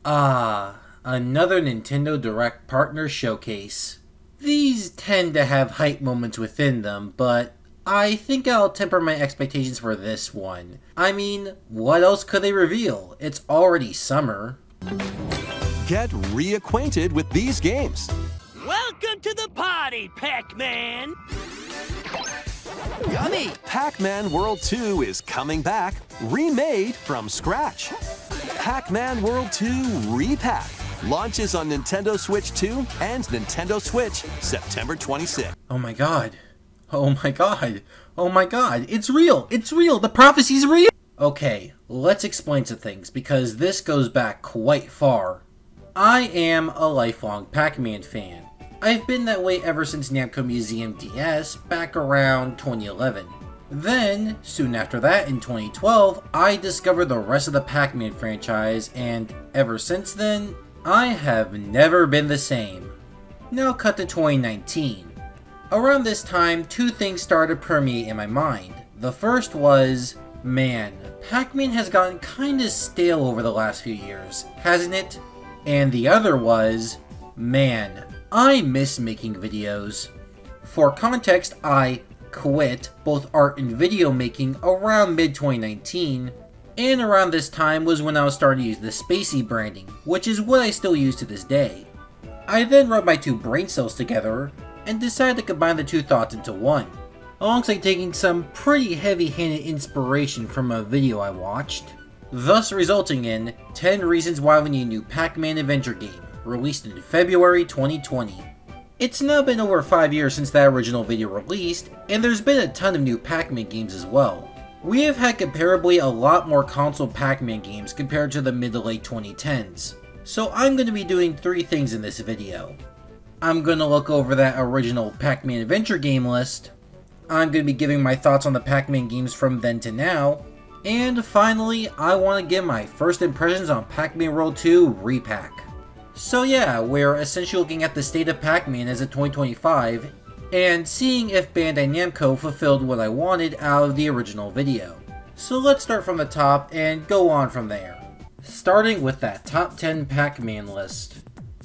Another Nintendo Direct Partner Showcase. These tend to have hype moments within them, but I think I'll temper my expectations for this one. I mean, what else could they reveal? It's already summer. Get reacquainted with these games. Welcome to the party, Pac-Man! Yummy! Pac-Man World 2 is coming back, remade from scratch. Pac-Man World 2 Re-Pac launches on Nintendo Switch 2 and Nintendo Switch September 26th. Oh my god. Oh my god. Oh my god. It's real. It's real. The prophecy's real. Okay, let's explain some things because this goes back quite far. I am a lifelong Pac-Man fan. I've been that way ever since Namco Museum DS back around 2011. Then, soon after that in 2012, I discovered the rest of the Pac-Man franchise, and ever since then, I have never been the same. Now cut to 2019. Around this time, two things started to permeate in my mind. The first was, man, Pac-Man has gotten kinda stale over the last few years, hasn't it? And the other was, man, I miss making videos. For context, I quit both art and video making around mid-2019, and around this time was when I was starting to use the Spacey branding, which is what I still use to this day. I then rubbed my two brain cells together and decided to combine the two thoughts into one, alongside taking some pretty heavy-handed inspiration from a video I watched, thus resulting in 10 Reasons Why We Need a New Pac-Man Adventure Game, released in February 2020. It's now been over 5 years since that original video released, and there's been a ton of new Pac-Man games as well. We have had comparably a lot more console Pac-Man games compared to the mid to late 2010s, so I'm going to be doing 3 things in this video. I'm going to look over that original Pac-Man Adventure game list, I'm going to be giving my thoughts on the Pac-Man games from then to now, and finally, I want to give my first impressions on Pac-Man World 2 Re-Pac. So yeah, we're essentially looking at the state of Pac-Man as of 2025, and seeing if Bandai Namco fulfilled what I wanted out of the original video. So let's start from the top and go on from there. Starting with that top 10 Pac-Man list.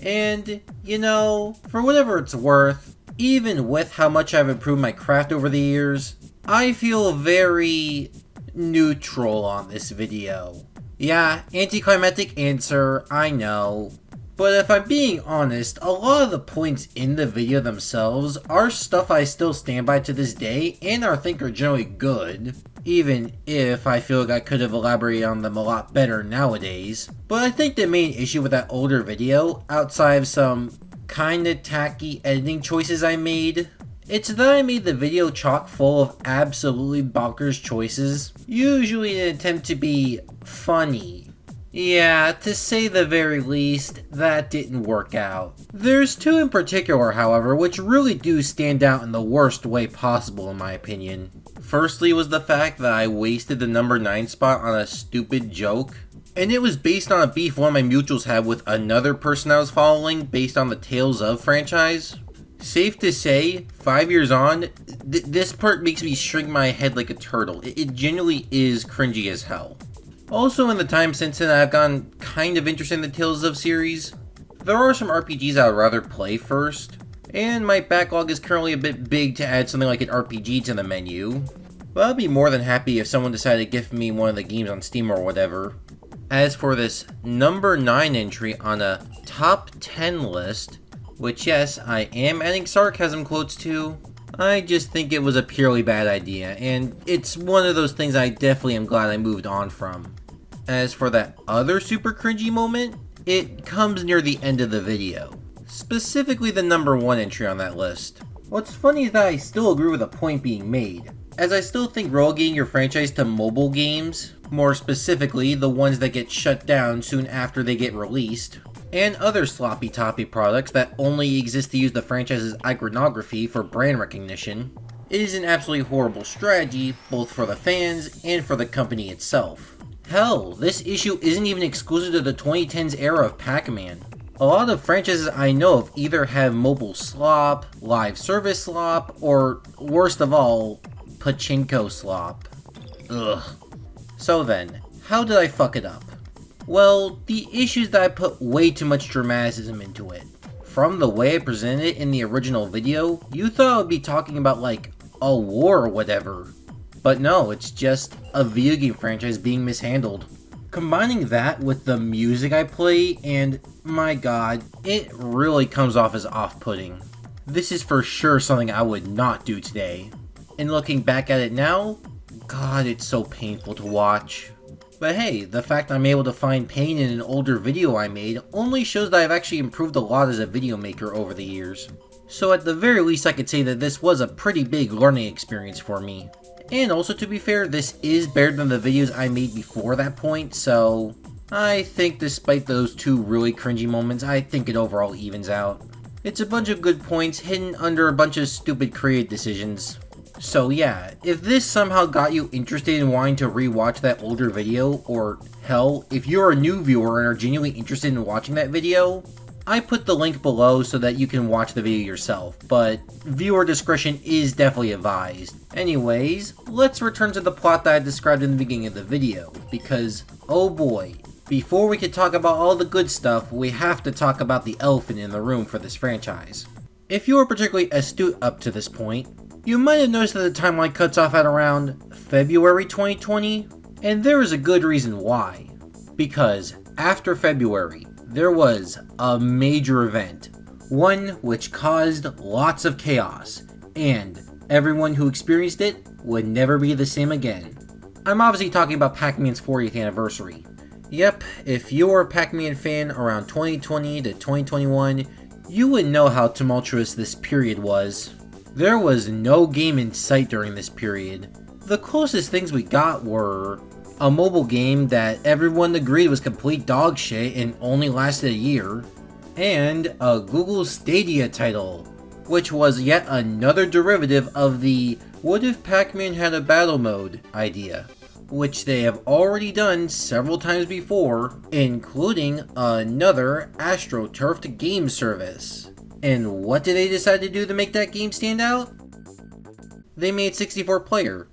And, you know, for whatever it's worth, even with how much I've improved my craft over the years, I feel very neutral on this video. Yeah, anticlimactic answer, I know. But if I'm being honest, a lot of the points in the video themselves are stuff I still stand by to this day and I think are generally good, even if I feel like I could have elaborated on them a lot better nowadays. But I think the main issue with that older video, outside of some kinda tacky editing choices I made, it's that I made the video chock full of absolutely bonkers choices, usually in an attempt to be funny. Yeah, to say the very least, that didn't work out. There's 2 in particular, however, which really do stand out in the worst way possible in my opinion. Firstly was the fact that I wasted the number 9 spot on a stupid joke, and it was based on a beef one of my mutuals had with another person I was following based on the Tales of franchise. Safe to say, 5 years on, this part makes me shrink my head like a turtle. It genuinely is cringy as hell. Also, in the time since then, I've gotten kind of interested in the Tales of series. There are some RPGs I would rather play first, and my backlog is currently a bit big to add something like an RPG to the menu. But I'd be more than happy if someone decided to gift me one of the games on Steam or whatever. As for this number 9 entry on a top 10 list, which yes, I am adding sarcasm quotes to, I just think it was a purely bad idea, and it's one of those things I definitely am glad I moved on from. As for that other super cringy moment, it comes near the end of the video. Specifically the number 1 entry on that list. What's funny is that I still agree with the point being made, as I still think relegating your franchise to mobile games, more specifically the ones that get shut down soon after they get released, and other sloppy toppy products that only exist to use the franchise's iconography for brand recognition, is an absolutely horrible strategy both for the fans and for the company itself. Hell, this issue isn't even exclusive to the 2010s era of Pac-Man. A lot of franchises I know of either have mobile slop, live service slop, or worst of all, pachinko slop. Ugh. So then, how did I fuck it up? Well, the issue is that I put way too much dramaticism into it. From the way I presented it in the original video, you thought I would be talking about like a war or whatever. But no, it's just a video game franchise being mishandled. Combining that with the music I play, and my god, it really comes off as off-putting. This is for sure something I would not do today. And looking back at it now, god, it's so painful to watch. But hey, the fact I'm able to find pain in an older video I made only shows that I've actually improved a lot as a video maker over the years. So at the very least I could say that this was a pretty big learning experience for me. And also, to be fair, this is better than the videos I made before that point, so I think despite those two really cringy moments, I think it overall evens out. It's a bunch of good points hidden under a bunch of stupid creative decisions. So yeah, if this somehow got you interested in wanting to rewatch that older video, or hell, if you're a new viewer and are genuinely interested in watching that video, I put the link below so that you can watch the video yourself, but viewer discretion is definitely advised. Anyways, let's return to the plot that I described in the beginning of the video, because oh boy, before we can talk about all the good stuff, we have to talk about the elephant in the room for this franchise. If you were particularly astute up to this point, you might have noticed that the timeline cuts off at around February 2020, and there is a good reason why. Because after February, there was a major event, one which caused lots of chaos, and everyone who experienced it would never be the same again. I'm obviously talking about Pac-Man's 40th anniversary. Yep, if you're a Pac-Man fan around 2020 to 2021, you would know how tumultuous this period was. There was no game in sight during this period. The closest things we got were a mobile game that everyone agreed was complete dog shit and only lasted a year, and a Google Stadia title, which was yet another derivative of the "what if Pac-Man had a battle mode" idea, which they have already done several times before, including another AstroTurfed game service. And what did they decide to do to make that game stand out? They made 64 player,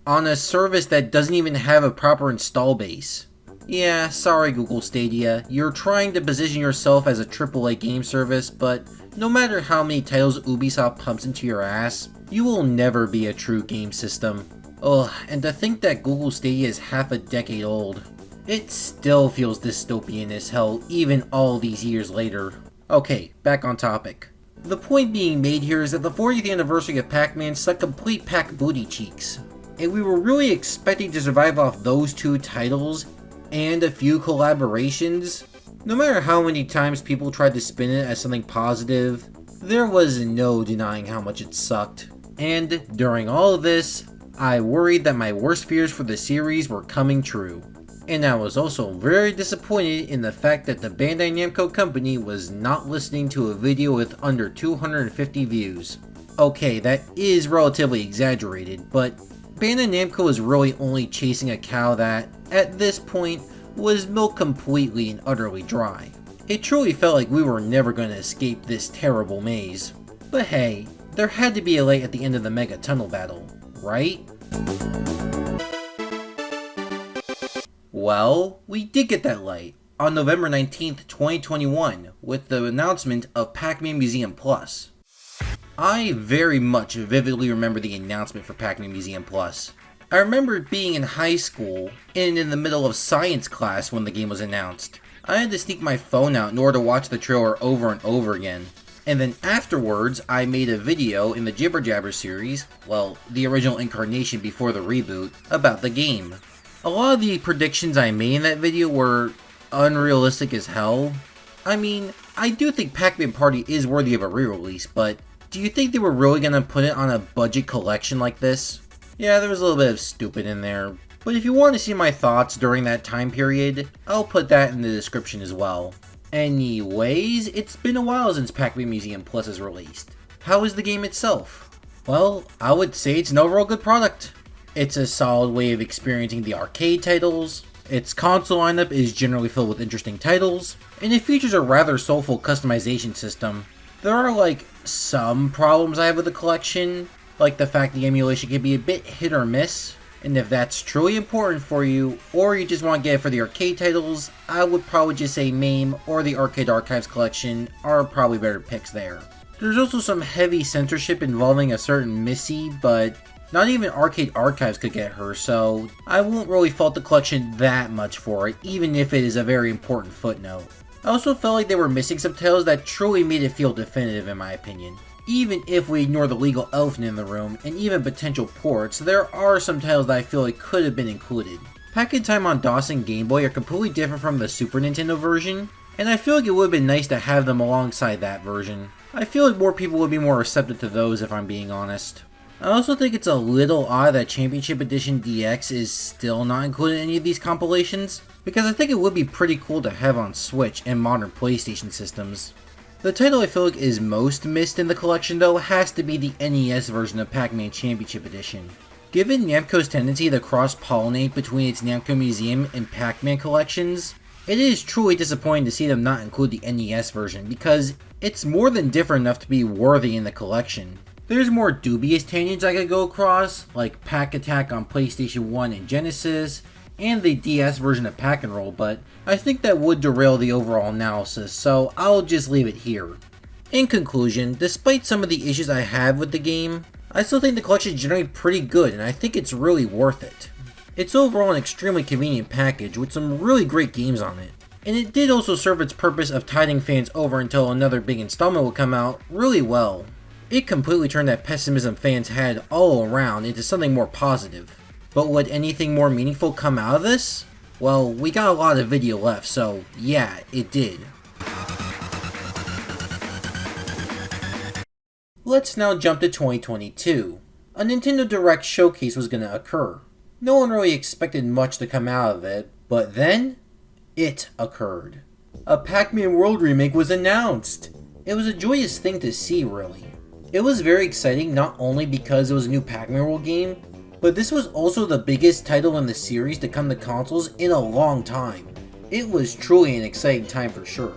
on a service that doesn't even have a proper install base. Yeah, sorry Google Stadia, you're trying to position yourself as a AAA game service, but no matter how many titles Ubisoft pumps into your ass, you will never be a true game system. Ugh, and to think that Google Stadia is half a decade old. It still feels dystopian as hell even all these years later. Okay, back on topic. The point being made here is that the 40th anniversary of Pac-Man sucked complete Pac booty cheeks. And we were really expecting to survive off those two titles and a few collaborations. No matter how many times people tried to spin it as something positive, there was no denying how much it sucked. And during all of this, I worried that my worst fears for the series were coming true. And I was also very disappointed in the fact that the Bandai Namco company was not listening to a video with under 250 views. Okay, that is relatively exaggerated, but Bandai Namco is really only chasing a cow that, at this point, was milked completely and utterly dry. It truly felt like we were never going to escape this terrible maze. But hey, there had to be a light at the end of the mega tunnel battle, right? Well, we did get that light on November 19th, 2021 with the announcement of Pac-Man Museum Plus. I very much vividly remember the announcement for Pac-Man Museum Plus. I remember being in high school and in the middle of science class when the game was announced. I had to sneak my phone out in order to watch the trailer over and over again. And then afterwards, I made a video in the Jibber series, well, the original incarnation before the reboot, about the game. A lot of the predictions I made in that video were unrealistic as hell. I mean, I do think Pac-Man Party is worthy of a re-release, but do you think they were really gonna put it on a budget collection like this? Yeah, there was a little bit of stupid in there, but if you want to see my thoughts during that time period, I'll put that in the description as well. Anyways, it's been a while since Pac-Man Museum Plus is released. How is the game itself? Well, I would say it's an overall good product. It's a solid way of experiencing the arcade titles, its console lineup is generally filled with interesting titles, and it features a rather soulful customization system. There are some problems I have with the collection, like the fact the emulation can be a bit hit or miss, And if that's truly important for you, or you just want to get it for the arcade titles, I would probably just say MAME or the Arcade Archives collection are probably better picks there. There's also some heavy censorship involving a certain Missy, but not even Arcade Archives could get her, so I won't really fault the collection that much for it, even if it is a very important footnote. I also felt like they were missing some titles that truly made it feel definitive in my opinion. Even if we ignore the legal elephant in the room, and even potential ports, there are some titles that I feel like could have been included. Pac-Man on DOS and Game Boy are completely different from the Super Nintendo version, and I feel like it would have been nice to have them alongside that version. I feel like more people would be more receptive to those if I'm being honest. I also think it's a little odd that Championship Edition DX is still not included in any of these compilations, because I think it would be pretty cool to have on Switch and modern PlayStation systems. The title I feel like is most missed in the collection though has to be the NES version of Pac-Man Championship Edition. Given Namco's tendency to cross-pollinate between its Namco Museum and Pac-Man collections, it is truly disappointing to see them not include the NES version because it's more than different enough to be worthy in the collection. There's more dubious tangents I could go across, like Pac Attack on PlayStation 1 and Genesis, and the DS version of Pac-N-Roll, but I think that would derail the overall analysis, so I'll just leave it here. In conclusion, despite some of the issues I have with the game, I still think the collection is generally pretty good and I think it's really worth it. It's overall an extremely convenient package with some really great games on it, and it did also serve its purpose of tiding fans over until another big installment would come out really well. It completely turned that pessimism fans had all around into something more positive. But would anything more meaningful come out of this? Well, we got a lot of video left, so yeah, it did. Let's now jump to 2022. A Nintendo Direct showcase was going to occur. No one really expected much to come out of it, but then, it occurred. A Pac-Man World remake was announced! It was a joyous thing to see, really. It was very exciting not only because it was a new Pac-Man World game, but this was also the biggest title in the series to come to consoles in a long time. It was truly an exciting time for sure.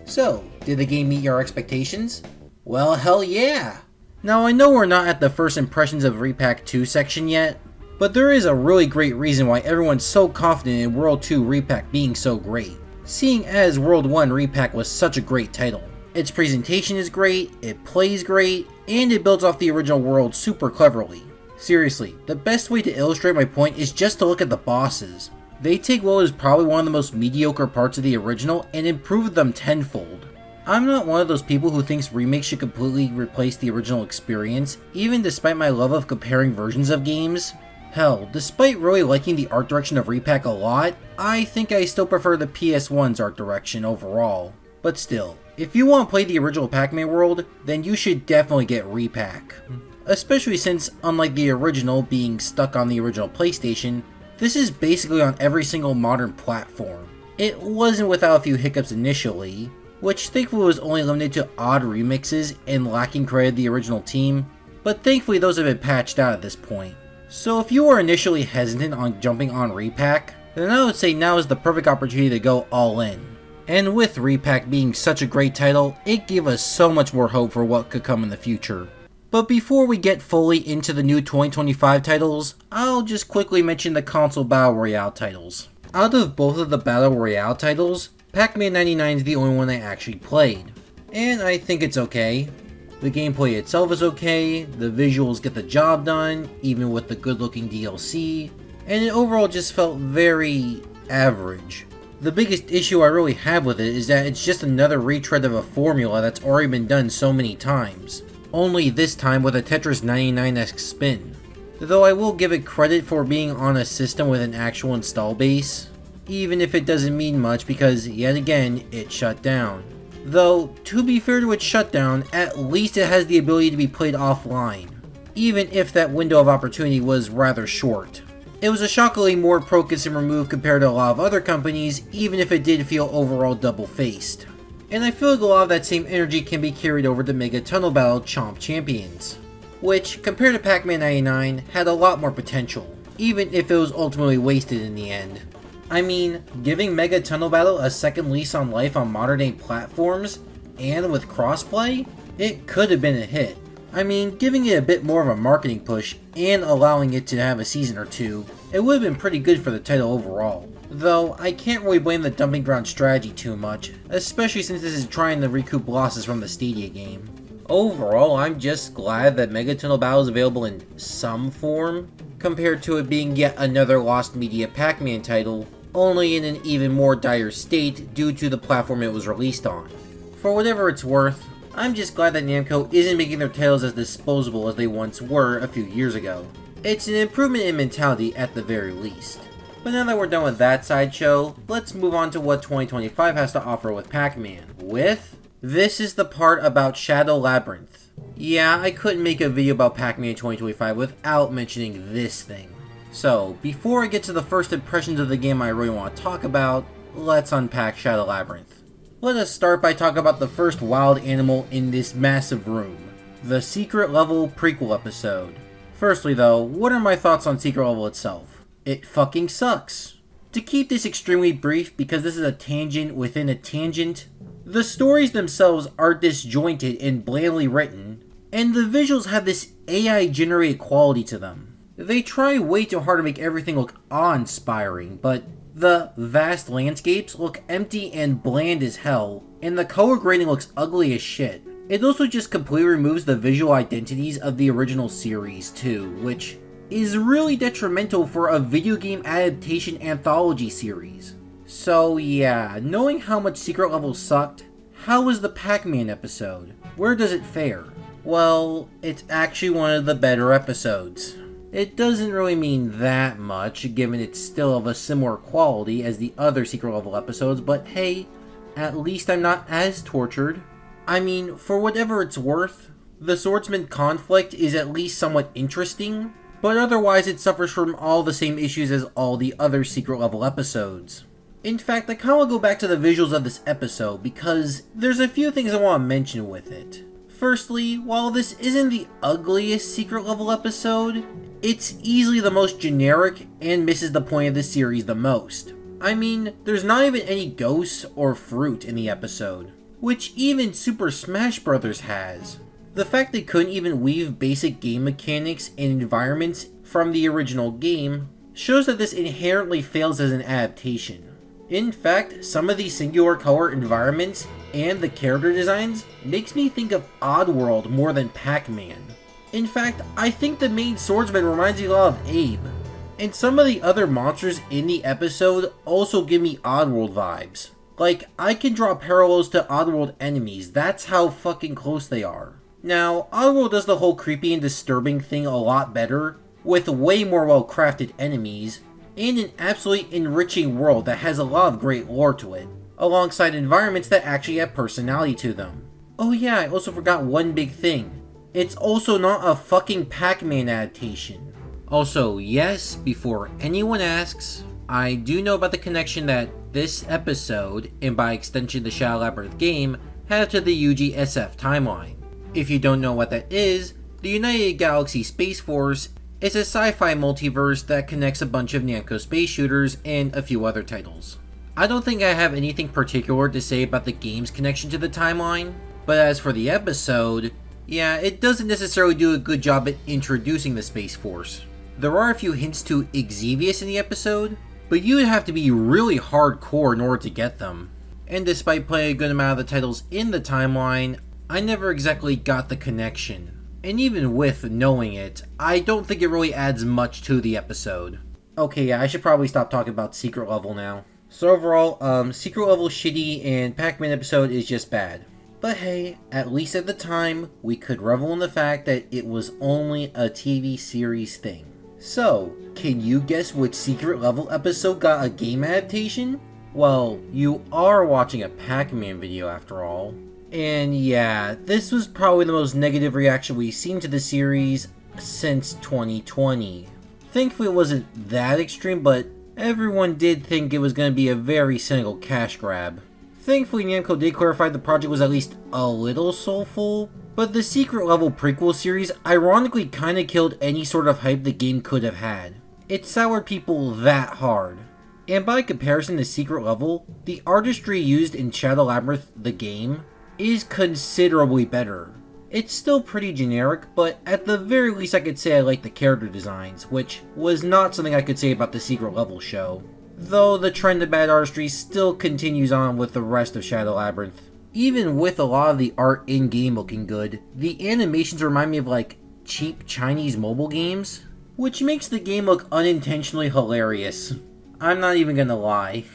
So, did the game meet your expectations? Well, hell yeah! Now I know we're not at the first impressions of Re-Pac 2 section yet, but there is a really great reason why everyone's so confident in World 2 Re-Pac being so great, seeing as World 1 Re-Pac was such a great title. Its presentation is great, it plays great, and it builds off the original world super cleverly. Seriously, the best way to illustrate my point is just to look at the bosses. They take what is probably one of the most mediocre parts of the original and improve them tenfold. I'm not one of those people who thinks remakes should completely replace the original experience, even despite my love of comparing versions of games. Hell, despite really liking the art direction of Re-Pac a lot, I think I still prefer the PS1's art direction overall. But still, if you want to play the original Pac-Man world, then you should definitely get Re-Pac. Especially since, unlike the original being stuck on the original PlayStation, this is basically on every single modern platform. It wasn't without a few hiccups initially, which thankfully was only limited to odd remixes and lacking credit to the original team, but thankfully those have been patched out at this point. So if you were initially hesitant on jumping on Re-Pac, then I would say now is the perfect opportunity to go all in. And with Re-Pac being such a great title, it gave us so much more hope for what could come in the future. But before we get fully into the new 2025 titles, I'll just quickly mention the console Battle Royale titles. Out of both of the Battle Royale titles, Pac-Man 99 is the only one I actually played. And I think it's okay. The gameplay itself is okay, the visuals get the job done, even with the good looking DLC, and it overall just felt very average. The biggest issue I really have with it is that it's just another retread of a formula that's already been done so many times, only this time with a Tetris 99-esque spin. Though I will give it credit for being on a system with an actual install base, even if it doesn't mean much because, yet again, it shut down. Though, to be fair to its shutdown, at least it has the ability to be played offline, even if that window of opportunity was rather short. It was a shockingly more pro-consumer move compared to a lot of other companies, even if it did feel overall double-faced. And I feel like a lot of that same energy can be carried over to Mega Tunnel Battle Chomp Champions, which, compared to Pac-Man 99, had a lot more potential, even if it was ultimately wasted in the end. I mean, giving Mega Tunnel Battle a second lease on life on modern day platforms, and with crossplay, it could have been a hit. I mean, giving it a bit more of a marketing push and allowing it to have a season or two, it would have been pretty good for the title overall. Though, I can't really blame the dumping ground strategy too much, especially since this is trying to recoup losses from the Stadia game. Overall, I'm just glad that Mega Tunnel Battle is available in some form, compared to it being yet another lost media Pac-Man title, only in an even more dire state due to the platform it was released on. For whatever it's worth, I'm just glad that Namco isn't making their titles as disposable as they once were a few years ago. It's an improvement in mentality at the very least. But now that we're done with that sideshow, let's move on to what 2025 has to offer with Pac-Man. This is the part about Shadow Labyrinth. Yeah, I couldn't make a video about Pac-Man 2025 without mentioning this thing. So, before I get to the first impressions of the game I really want to talk about, let's unpack Shadow Labyrinth. Let us start by talking about the first wild animal in this massive room, the Secret Level prequel episode. Firstly though, what are my thoughts on Secret Level itself? It fucking sucks. To keep this extremely brief, because this is a tangent within a tangent, the stories themselves are disjointed and blandly written, and the visuals have this AI-generated quality to them. They try way too hard to make everything look awe-inspiring, but the vast landscapes look empty and bland as hell, and the color grading looks ugly as shit. It also just completely removes the visual identities of the original series too, which is really detrimental for a video game adaptation anthology series. So yeah, knowing how much Secret Level sucked, how was the Pac-Man episode? Where does it fare? Well, it's actually one of the better episodes. It doesn't really mean that much, given it's still of a similar quality as the other Secret Level episodes, but hey, at least I'm not as tortured. I mean, for whatever it's worth, the swordsman conflict is at least somewhat interesting, but otherwise it suffers from all the same issues as all the other Secret Level episodes. In fact, I kinda wanna go back to the visuals of this episode, because there's a few things I want to mention with it. Firstly, while this isn't the ugliest Secret Level episode, it's easily the most generic and misses the point of the series the most. I mean, there's not even any ghosts or fruit in the episode, which even Super Smash Bros. Has. The fact they couldn't even weave basic game mechanics and environments from the original game shows that this inherently fails as an adaptation. In fact, some of these singular color environments and the character designs makes me think of Oddworld more than Pac-Man. In fact, I think the main swordsman reminds me a lot of Abe. And some of the other monsters in the episode also give me Oddworld vibes. Like, I can draw parallels to Oddworld enemies, that's how fucking close they are. Now, Oddworld does the whole creepy and disturbing thing a lot better, with way more well-crafted enemies, and an absolutely enriching world that has a lot of great lore to it, alongside environments that actually have personality to them. Oh yeah, I also forgot one big thing. It's also not a fucking Pac-Man adaptation. Also, yes, before anyone asks, I do know about the connection that this episode, and by extension the Shadow Labyrinth game, have to the UGSF timeline. If you don't know what that is, the United Galaxy Space Force is a sci-fi multiverse that connects a bunch of Namco space shooters and a few other titles. I don't think I have anything particular to say about the game's connection to the timeline, but as for the episode, yeah, it doesn't necessarily do a good job at introducing the Space Force. There are a few hints to Xevious in the episode, but you would have to be really hardcore in order to get them. And despite playing a good amount of the titles in the timeline, I never exactly got the connection. And even with knowing it, I don't think it really adds much to the episode. Okay, yeah, I should probably stop talking about Secret Level now. So overall, Secret Level shitty and Pac-Man episode is just bad. But hey, at least at the time, we could revel in the fact that it was only a TV series thing. So, can you guess which Secret Level episode got a game adaptation? Well, you are watching a Pac-Man video after all. And yeah, this was probably the most negative reaction we've seen to the series since 2020. Thankfully it wasn't that extreme, but everyone did think it was going to be a very cynical cash grab. Thankfully Namco did clarify the project was at least a little soulful, but the Secret Level prequel series ironically kinda killed any sort of hype the game could have had. It soured people that hard. And by comparison to Secret Level, the artistry used in Shadow Labyrinth the game is considerably better. It's still pretty generic, but at the very least I could say I like the character designs, which was not something I could say about the Secret Level show. Though the trend of bad artistry still continues on with the rest of Shadow Labyrinth. Even with a lot of the art in-game looking good, the animations remind me of like cheap Chinese mobile games, which makes the game look unintentionally hilarious. I'm not even gonna lie.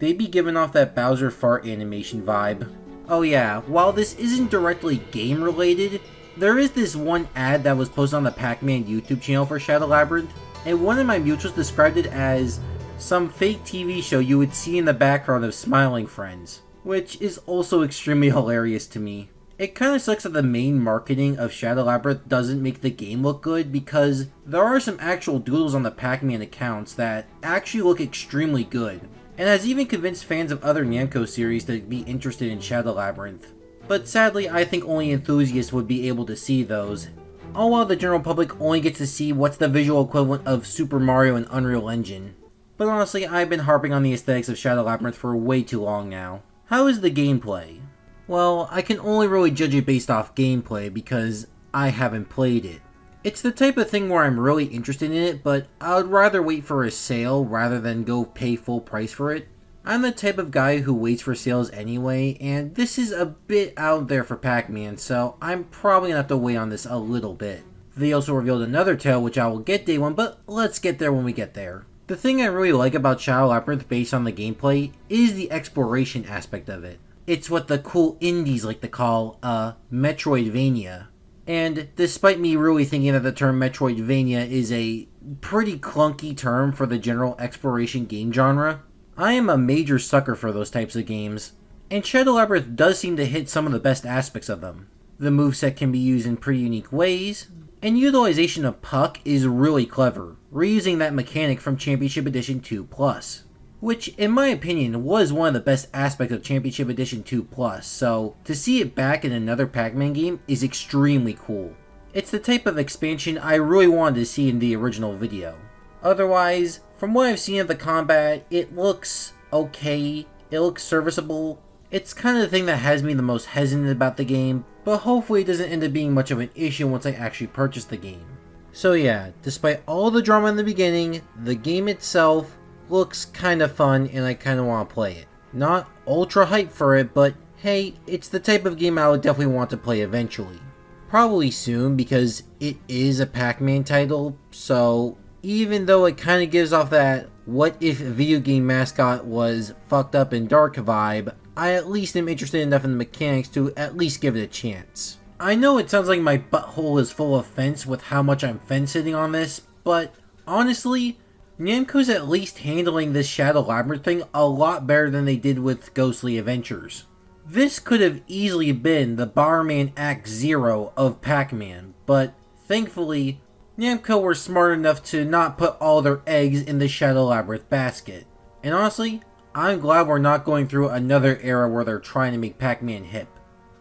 They be giving off that Bowser fart animation vibe. Oh yeah, while this isn't directly game related, there is this one ad that was posted on the Pac-Man YouTube channel for Shadow Labyrinth, and one of my mutuals described it as some fake TV show you would see in the background of Smiling Friends, which is also extremely hilarious to me. It kinda sucks that the main marketing of Shadow Labyrinth doesn't make the game look good, because there are some actual doodles on the Pac-Man accounts that actually look extremely good, and has even convinced fans of other Namco series to be interested in Shadow Labyrinth. But sadly, I think only enthusiasts would be able to see those, all while the general public only gets to see what's the visual equivalent of Super Mario and Unreal Engine. But honestly, I've been harping on the aesthetics of Shadow Labyrinth for way too long now. How is the gameplay? Well, I can only really judge it based off gameplay because I haven't played it. It's the type of thing where I'm really interested in it, but I would rather wait for a sale rather than go pay full price for it. I'm the type of guy who waits for sales anyway, and this is a bit out there for Pac-Man, so I'm probably gonna have to wait on this a little bit. They also revealed another tale which I will get day one, but let's get there when we get there. The thing I really like about Shadow Labyrinth based on the gameplay is the exploration aspect of it. It's what the cool indies like to call a Metroidvania. And despite me really thinking that the term Metroidvania is a pretty clunky term for the general exploration game genre, I am a major sucker for those types of games. And Shadow Labyrinth does seem to hit some of the best aspects of them. The moveset can be used in pretty unique ways, and utilization of Puck is really clever, reusing that mechanic from Championship Edition 2+. Which, in my opinion, was one of the best aspects of Championship Edition 2+, so to see it back in another Pac-Man game is extremely cool. It's the type of expansion I really wanted to see in the original video. Otherwise, from what I've seen of the combat, it looks okay, it looks serviceable. It's kind of the thing that has me the most hesitant about the game, but hopefully it doesn't end up being much of an issue once I actually purchase the game. So yeah, despite all the drama in the beginning, the game itself looks kinda fun and I kinda want to play it. Not ultra hyped for it, but hey, it's the type of game I would definitely want to play eventually. Probably soon because it is a Pac-Man title, so even though it kinda gives off that what if video game mascot was fucked up and dark vibe, I at least am interested enough in the mechanics to at least give it a chance. I know it sounds like my butthole is full of fence with how much I'm fence-sitting on this, but honestly, Namco's at least handling this Shadow Labyrinth thing a lot better than they did with Ghostly Adventures. This could have easily been the Barman Act Zero of Pac-Man, but thankfully, Namco were smart enough to not put all their eggs in the Shadow Labyrinth basket. And honestly, I'm glad we're not going through another era where they're trying to make Pac-Man hip.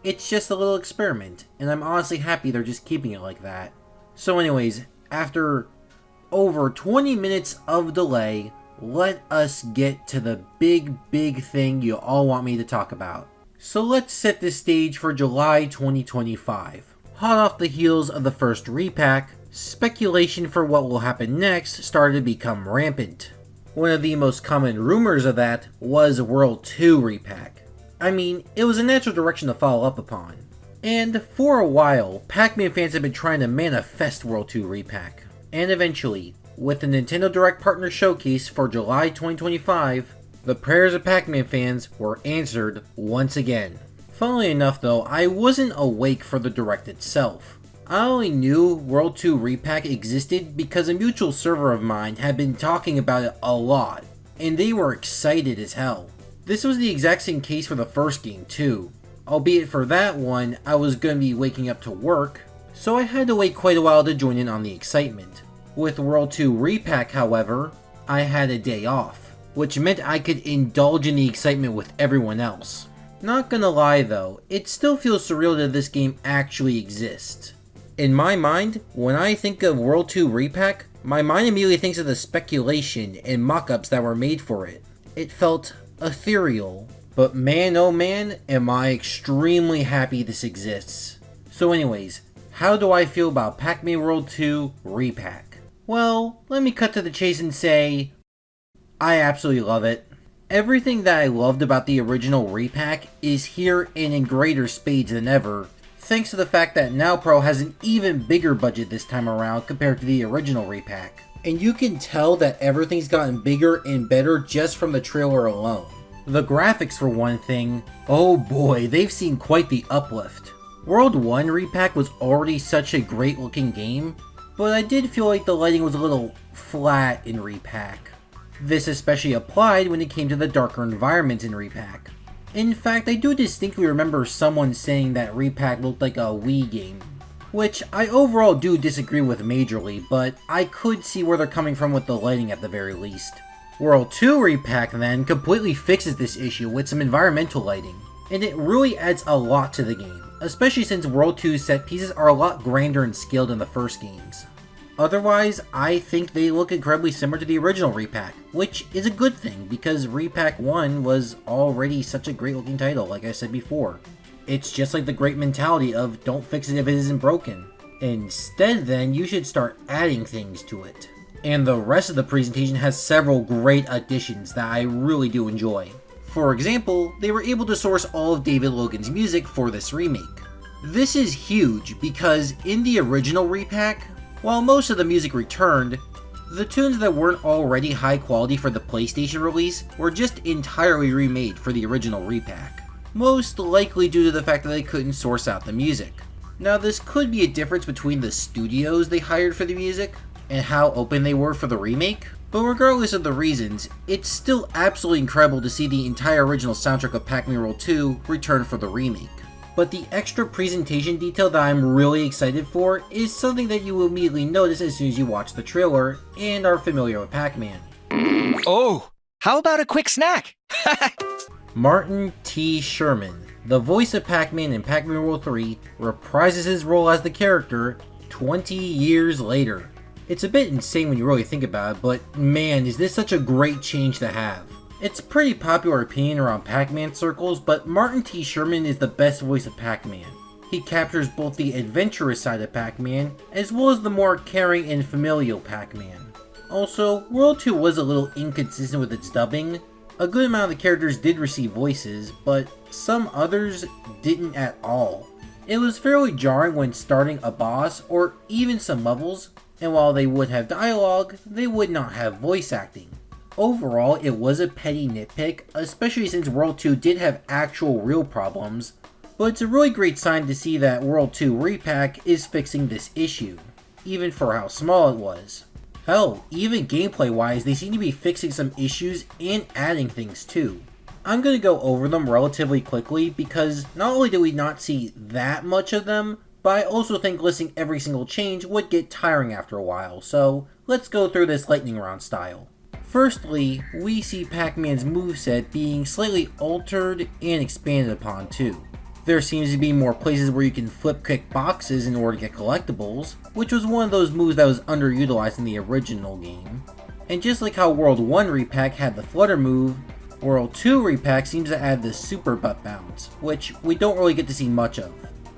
It's just a little experiment, and I'm honestly happy they're just keeping it like that. So anyways, after over 20 minutes of delay, let us get to the big thing you all want me to talk about. So let's set the stage for July 2025. Hot off the heels of the first Re-Pac, speculation for what will happen next started to become rampant. One of the most common rumors of that was World 2 Re-Pac. I mean, it was a natural direction to follow up upon. And for a while, Pac-Man fans have been trying to manifest World 2 Re-Pac. And eventually, with the Nintendo Direct Partner Showcase for July 2025, the prayers of Pac-Man fans were answered once again. Funnily enough though, I wasn't awake for the Direct itself. I only knew World 2 Re-Pac existed because a mutual server of mine had been talking about it a lot, and they were excited as hell. This was the exact same case for the first game too, albeit for that one I was going to be waking up to work, so I had to wait quite a while to join in on the excitement. With World 2 Re-Pac, however, I had a day off, which meant I could indulge in the excitement with everyone else. Not gonna lie though, it still feels surreal that this game actually exists. In my mind, when I think of World 2 Re-Pac, my mind immediately thinks of the speculation and mock-ups that were made for it. It felt ethereal, But man oh man, am I extremely happy this exists. So anyways, how do I feel about Pac-Man World 2 Re-Pac? Well, let me cut to the chase and say, I absolutely love it. Everything that I loved about the original Re-Pac is here and in greater spades than ever, thanks to the fact that Now Pro has an even bigger budget this time around compared to the original Re-Pac. And you can tell that everything's gotten bigger and better just from the trailer alone. The graphics for one thing, oh boy, they've seen quite the uplift. World 1 Re-Pac was already such a great looking game, but I did feel like the lighting was a little flat in Re-Pac. This especially applied when it came to the darker environments in Re-Pac. In fact, I do distinctly remember someone saying that Re-Pac looked like a Wii game, which I overall do disagree with majorly, but I could see where they're coming from with the lighting at the very least. World 2 Re-Pac then completely fixes this issue with some environmental lighting, and it really adds a lot to the game, especially since World 2's set pieces are a lot grander and scaled than the first games. Otherwise, I think they look incredibly similar to the original Re-Pac, which is a good thing because Re-Pac 1 was already such a great looking title, like I said before. It's just like the great mentality of don't fix it if it isn't broken. Instead then, you should start adding things to it. And the rest of the presentation has several great additions that I really do enjoy. For example, they were able to source all of David Logan's music for this remake. This is huge because in the original Re-Pac, while most of the music returned, the tunes that weren't already high quality for the PlayStation release were just entirely remade for the original Re-Pac, most likely due to the fact that they couldn't source out the music. Now this could be a difference between the studios they hired for the music and how open they were for the remake, but regardless of the reasons, it's still absolutely incredible to see the entire original soundtrack of Pac-Man World 2 return for the remake. But the extra presentation detail that I'm really excited for is something that you will immediately notice as soon as you watch the trailer and are familiar with Pac-Man. Oh, how about a quick snack? Martin T. Sherman, the voice of Pac-Man in Pac-Man World 3, reprises his role as the character 20 years later. It's a bit insane when you really think about it, but man, is this such a great change to have. It's a pretty popular opinion around Pac-Man circles, but Martin T. Sherman is the best voice of Pac-Man. He captures both the adventurous side of Pac-Man, as well as the more caring and familial Pac-Man. Also, World 2 was a little inconsistent with its dubbing. A good amount of the characters did receive voices, but some others didn't at all. It was fairly jarring when starting a boss, or even some levels, and while they would have dialogue, they would not have voice acting. Overall, it was a petty nitpick, especially since World 2 did have actual real problems, but it's a really great sign to see that World 2 Re-Pac is fixing this issue, even for how small it was. Hell, even gameplay wise, they seem to be fixing some issues and adding things too. I'm going to go over them relatively quickly because not only did we not see that much of them, but I also think listing every single change would get tiring after a while, so let's go through this lightning round style. Firstly, we see Pac-Man's moveset being slightly altered and expanded upon too. There seems to be more places where you can flip kick boxes in order to get collectibles, which was one of those moves that was underutilized in the original game. And just like how World 1 Re-Pac had the flutter move, World 2 Re-Pac seems to add the super butt bounce, which we don't really get to see much of.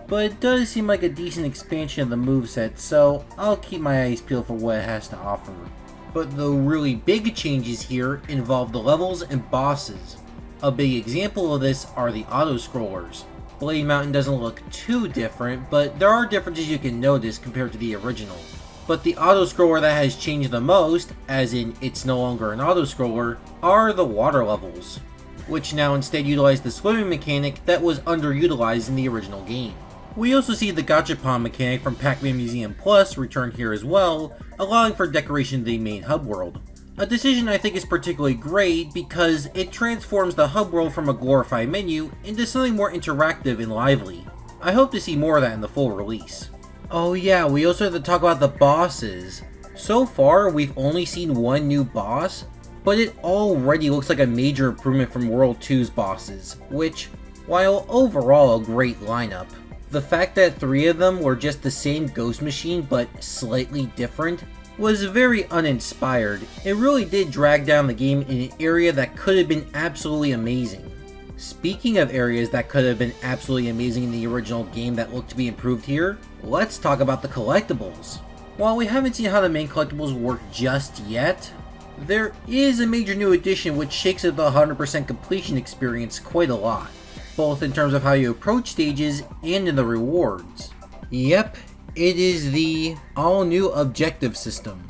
But it does seem like a decent expansion of the moveset, so I'll keep my eyes peeled for what it has to offer. But the really big changes here involve the levels and bosses. A big example of this are the auto-scrollers. Blade Mountain doesn't look too different, but there are differences you can notice compared to the original. But the auto-scroller that has changed the most, as in it's no longer an auto-scroller, are the water levels, which now instead utilize the swimming mechanic that was underutilized in the original game. We also see the Gachapon mechanic from Pac-Man Museum Plus return here as well, allowing for decoration of the main hub world. A decision I think is particularly great because it transforms the hub world from a glorified menu into something more interactive and lively. I hope to see more of that in the full release. Oh yeah, we also have to talk about the bosses. So far, we've only seen one new boss, but it already looks like a major improvement from World 2's bosses, which, while overall a great lineup, the fact that 3 of them were just the same ghost machine but slightly different was very uninspired. It really did drag down the game in an area that could have been absolutely amazing. Speaking of areas that could have been absolutely amazing in the original game that look to be improved here, let's talk about the collectibles. While we haven't seen how the main collectibles work just yet, there is a major new addition which shakes up the 100% completion experience quite a lot, both in terms of how you approach stages and in the rewards. Yep, it is the all-new objective system.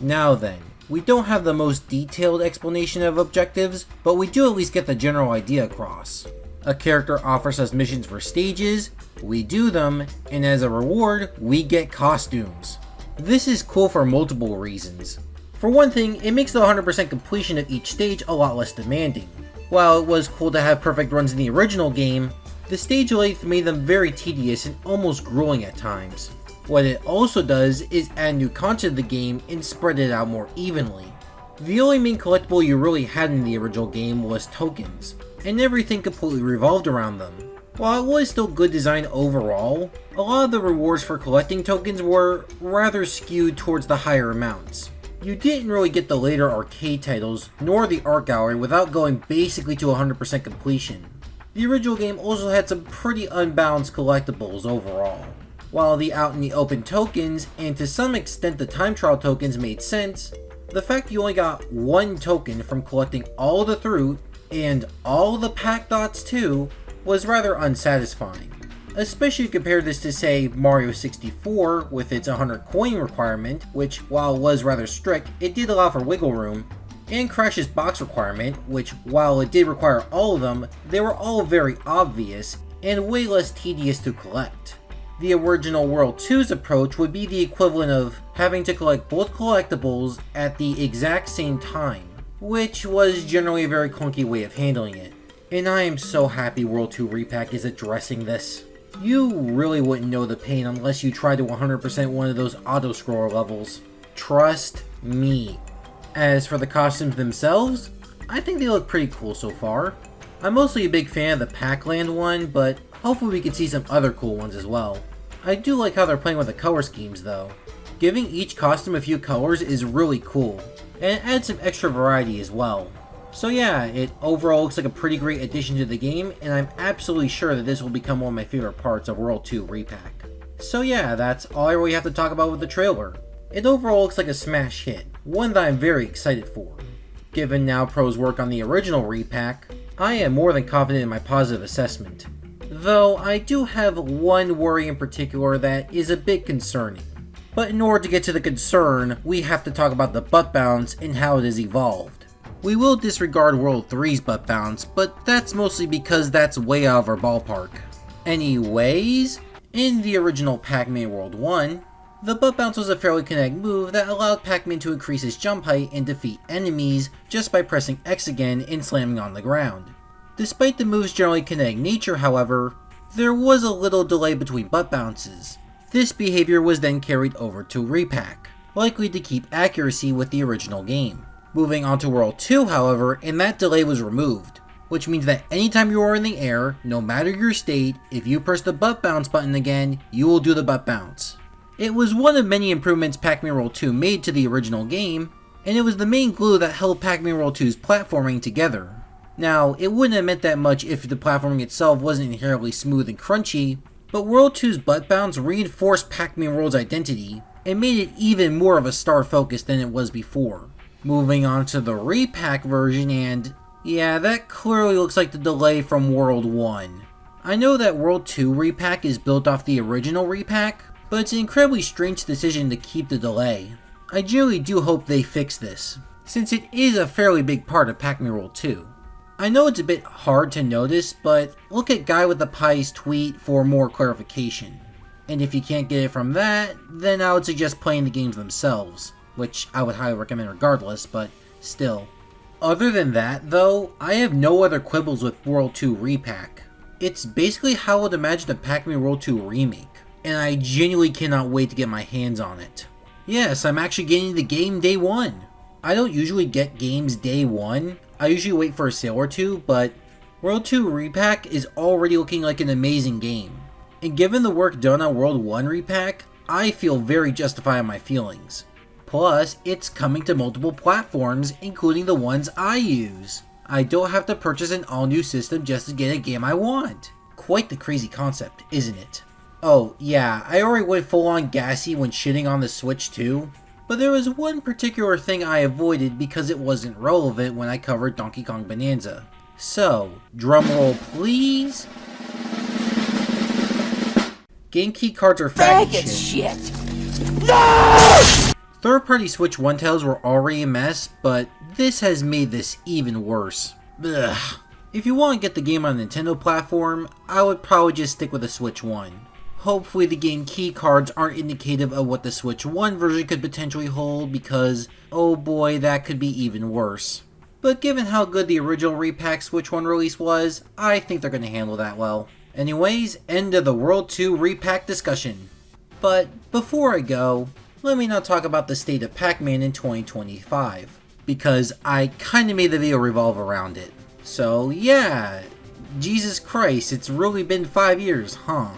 Now then, we don't have the most detailed explanation of objectives, but we do at least get the general idea across. A character offers us missions for stages, we do them, and as a reward, we get costumes. This is cool for multiple reasons. For one thing, it makes the 100% completion of each stage a lot less demanding. While it was cool to have perfect runs in the original game, the stage length made them very tedious and almost grueling at times. What it also does is add new content to the game and spread it out more evenly. The only main collectible you really had in the original game was tokens, and everything completely revolved around them. While it was still good design overall, a lot of the rewards for collecting tokens were rather skewed towards the higher amounts. You didn't really get the later arcade titles, nor the art gallery without going basically to 100% completion. The original game also had some pretty unbalanced collectibles overall. While the out in the open tokens, and to some extent the time trial tokens made sense, the fact you only got one token from collecting all the fruit, and all the Pac dots too, was rather unsatisfying. Especially compare this to say Mario 64 with its 100 coin requirement, which while it was rather strict, it did allow for wiggle room, and Crash's box requirement, which while it did require all of them, they were all very obvious and way less tedious to collect. The original World 2's approach would be the equivalent of having to collect both collectibles at the exact same time, which was generally a very clunky way of handling it. And I am so happy World 2 Re-Pac is addressing this. You really wouldn't know the pain unless you tried to 100% one of those auto-scroller levels. Trust me. As for the costumes themselves, I think they look pretty cool so far. I'm mostly a big fan of the Pac-Land one, but hopefully we can see some other cool ones as well. I do like how they're playing with the color schemes though. Giving each costume a few colors is really cool, and it adds some extra variety as well. So yeah, it overall looks like a pretty great addition to the game, and I'm absolutely sure that this will become one of my favorite parts of World 2 Re-Pac. So yeah, that's all I really have to talk about with the trailer. It overall looks like a smash hit, one that I'm very excited for. Given Now Pro's work on the original Re-Pac, I am more than confident in my positive assessment. Though I do have one worry in particular that is a bit concerning. But in order to get to the concern, we have to talk about the butt bounce and how it has evolved. We will disregard World 3's butt bounce, but that's mostly because that's way out of our ballpark. Anyways, in the original Pac-Man World 1, the butt bounce was a fairly kinetic move that allowed Pac-Man to increase his jump height and defeat enemies just by pressing X again and slamming on the ground. Despite the move's generally kinetic nature, however, there was a little delay between butt bounces. This behavior was then carried over to Re-Pac, likely to keep accuracy with the original game. Moving on to World 2, however, and that delay was removed, which means that anytime you are in the air, no matter your state, if you press the butt bounce button again, you will do the butt bounce. It was one of many improvements Pac-Man World 2 made to the original game, and it was the main glue that held Pac-Man World 2's platforming together. Now, it wouldn't have meant that much if the platforming itself wasn't inherently smooth and crunchy, but World 2's butt bounce reinforced Pac-Man World's identity, and made it even more of a star focus than it was before. Moving on to the Re-Pac version, and yeah, that clearly looks like the delay from World 1. I know that World 2 Re-Pac is built off the original Re-Pac, but it's an incredibly strange decision to keep the delay. I genuinely do hope they fix this, since it is a fairly big part of Pac-Man World 2. I know it's a bit hard to notice, but look at Guy with the Pie's tweet for more clarification. And if you can't get it from that, then I would suggest playing the games themselves, which I would highly recommend regardless, but still. Other than that, though, I have no other quibbles with World 2 Re-Pac. It's basically how I would imagine a Pac-Man World 2 remake, and I genuinely cannot wait to get my hands on it. Yes, I'm actually getting the game day one. I don't usually get games day one. I usually wait for a sale or two, but World 2 Re-Pac is already looking like an amazing game. And given the work done on World 1 Re-Pac, I feel very justified in my feelings. Plus, it's coming to multiple platforms, including the ones I use. I don't have to purchase an all-new system just to get a game I want. Quite the crazy concept, isn't it? Oh, yeah, I already went full-on gassy when shitting on the Switch too, but there was one particular thing I avoided because it wasn't relevant when I covered Donkey Kong Bonanza. So, drumroll please. Game key cards are faggot shit. Third-party Switch 1 titles were already a mess, but this has made this even worse. Ugh. If you want to get the game on a Nintendo platform, I would probably just stick with the Switch 1. Hopefully the game key cards aren't indicative of what the Switch 1 version could potentially hold, because, oh boy, that could be even worse. But given how good the original Re-Pac Switch 1 release was, I think they're going to handle that well. Anyways, end of the World 2 Re-Pac discussion. But before I go, let me now talk about the state of Pac-Man in 2025, because I kinda made the video revolve around it. So yeah, Jesus Christ, it's really been 5 years, huh?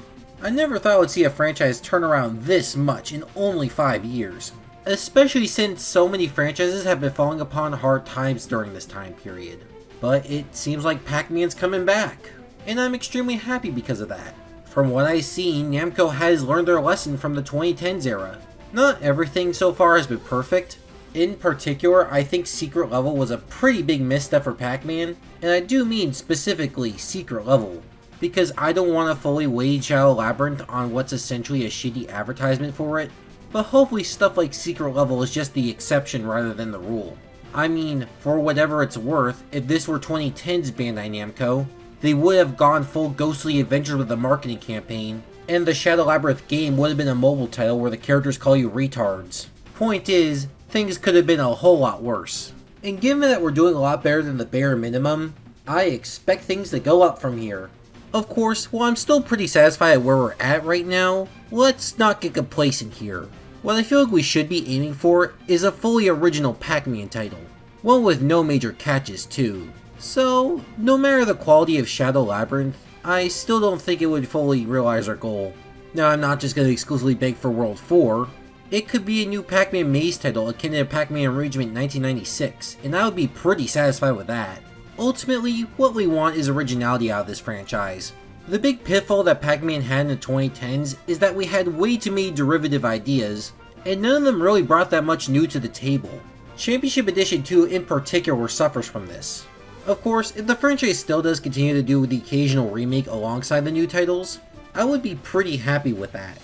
I never thought I would see a franchise turn around this much in only 5 years. Especially since so many franchises have been falling upon hard times during this time period. But it seems like Pac-Man's coming back, and I'm extremely happy because of that. From what I've seen, Namco has learned their lesson from the 2010s era. Not everything so far has been perfect. In particular, I think Secret Level was a pretty big misstep for Pac-Man, and I do mean specifically Secret Level, because I don't want to fully wage Shadow Labyrinth on what's essentially a shitty advertisement for it, but hopefully stuff like Secret Level is just the exception rather than the rule. I mean, for whatever it's worth, if this were 2010's Bandai Namco, they would have gone full Ghostly Adventure with the marketing campaign, and the Shadow Labyrinth game would have been a mobile title where the characters call you retards. Point is, things could have been a whole lot worse. And given that we're doing a lot better than the bare minimum, I expect things to go up from here. Of course, while I'm still pretty satisfied at where we're at right now, let's not get complacent here. What I feel like we should be aiming for is a fully original Pac-Man title. One with no major catches too. So, no matter the quality of Shadow Labyrinth, I still don't think it would fully realize our goal. Now, I'm not just going to exclusively beg for World 4. It could be a new Pac-Man Maze title akin to Pac-Man Arrangement 1996, and I would be pretty satisfied with that. Ultimately, what we want is originality out of this franchise. The big pitfall that Pac-Man had in the 2010s is that we had way too many derivative ideas, and none of them really brought that much new to the table. Championship Edition 2 in particular suffers from this. Of course, if the franchise still does continue to do the occasional remake alongside the new titles, I would be pretty happy with that.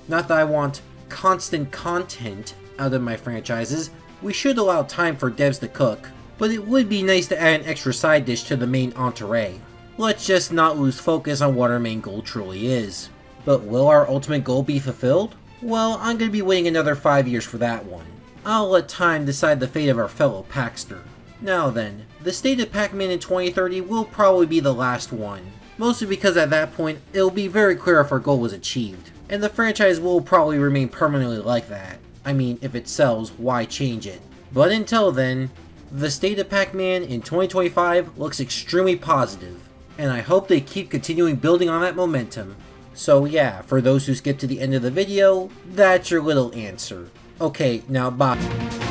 Not that I want constant content out of my franchises, we should allow time for devs to cook, but it would be nice to add an extra side dish to the main entree. Let's just not lose focus on what our main goal truly is. But will our ultimate goal be fulfilled? Well, I'm going to be waiting another 5 years for that one. I'll let time decide the fate of our fellow Paxter. Now then, the state of Pac-Man in 2030 will probably be the last one, mostly because at that point, it'll be very clear if our goal was achieved, and the franchise will probably remain permanently like that. I mean, if it sells, why change it? But until then, the state of Pac-Man in 2025 looks extremely positive, and I hope they keep continuing building on that momentum. So yeah, for those who skipped to the end of the video, that's your little answer. Okay, now bye.